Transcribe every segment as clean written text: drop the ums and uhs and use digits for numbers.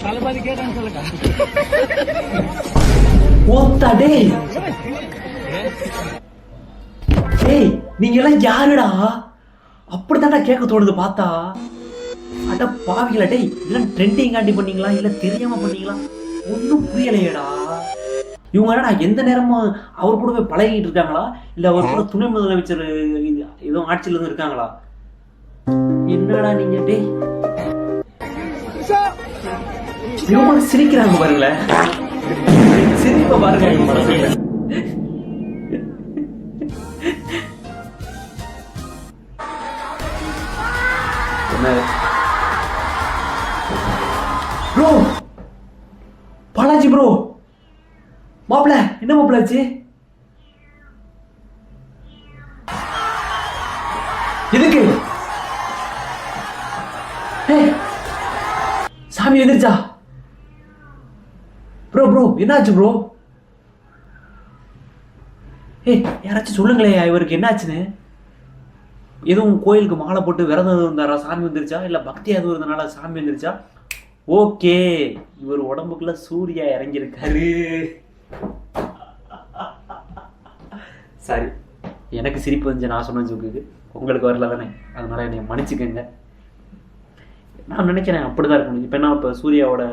தளபதி கேட்டான்னு சொல்லுங்க. ஓத்தா டேய் டேய் நீங்க எல்லாம் யாருடா? அப்படித்தான்டா கேட்க தோணுது பார்த்தா. அட பாவிங்களா டேய், இதெல்லாம் ட்ரெண்டிங் காண்டி பண்ணீங்களா இல்ல தெரியாம பண்ணீங்களா? ஒன்றும் புரியலையேடா. இவங்க என்னடா எந்த நேரமும் அவர் கூட போய் பழகிட்டு இருக்காங்களா இல்ல அவர் கூட துணை முதலமைச்சர் எதுவும் ஆட்சியில இருந்து இருக்காங்களா? என்னடா நீங்க டேய், இவங்க சிரிக்கிறாங்க பாருங்களேன், சிரிப்ப பாருங்க. ப்ரோ பாலாஜி ப்ரோ, மாப்பிள என்ன மாப்பிள ஆச்சு? எதுக்கு? சாமி எந்திரிச்சா? ப்ரோ ப்ரோ என்னாச்சு ப்ரோ? யாராச்சும் சொல்லுங்களே இவருக்கு என்னாச்சுன்னு. எதுவும் கோயிலுக்கு மாலை போட்டு விரதம் இருந்தாரா சாமி வந்துருச்சா இல்ல பக்தி அது இருந்தனால சாமி வந்துருச்சா? ஓகே, இவர் உடம்புக்குள்ள சூர்யா இறங்கியிருக்காரு. சாரி, எனக்கு சிரிப்பு வந்து நான் சொன்ன ஜோக்கு உங்களுக்கு வரல தானே, அதனால என்னை மன்னிச்சுக்கங்க. நான் நினைக்கிறேன் அப்படிதான் இருக்கணும். இப்போ என்ன, இப்போ சூர்யாவோட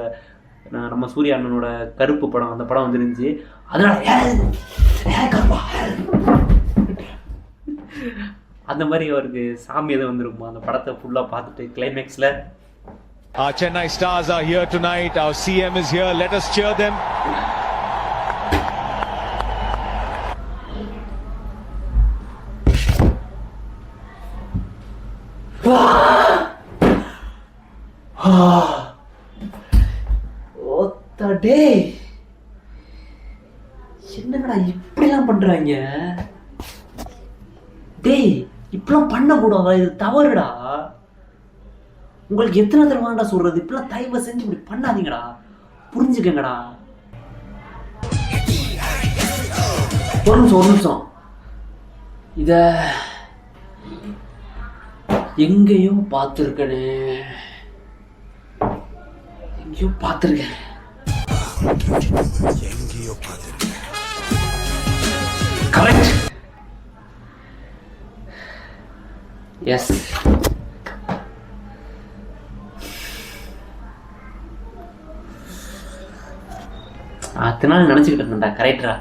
நம்ம சூர்யா அண்ணனோட கருப்பு படம், அந்த படம் வந்துருந்துச்சு. அதனால அந்த மாதிரி அவருக்கு சாமி எதுவும் வந்திருக்குமா அந்த படத்தை ஃபுல்லா பார்த்துட்டு கிளைமேக்ஸ்ல. Our Chennai Stars are here tonight. Our CM is here. Let us cheer them. டேய் என்னடா இப்படிலாம் பண்றாங்க? டேய் இப்படிலாம் பண்ணக்கூடாதா, இது தவறுடா. உங்களுக்கு எத்தனை தடவைடா சொல்றது, இப்படிலாம் தயவு செஞ்சு இப்படி பண்ணாதீங்கடா, புரிஞ்சுக்கங்கடா. ஒரு நிமிஷம் இத எங்கேயோ பார்த்துருக்கனே, எங்கேயோ பார்த்துருக்கேன். Correct, S. அத்தனால நினச்சிக்கிட்டு இருந்தேன்டா, கரெக்டா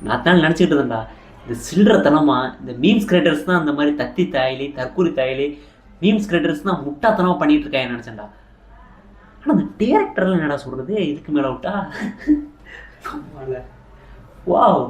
நான் அத்தனால நினச்சிக்கிட்டு இருந்தேன்டா. இந்த சில்லறத்தனமா இந்த மீம்ஸ் கிரியேட்டர்ஸ் தான் அந்த மாதிரி தத்தி தாயிலி தற்கூரி தாயிலி மீம்ஸ் கிரியேட்டர்ஸ் தான் முட்டாத்தனமா பண்ணிட்டு இருக்காங்க நினச்சேன்டா. ஆனால் அந்த டேரக்டர்லாம் என்னடா சொல்றது, இதுக்கு மேலே விட்டா வாவ்.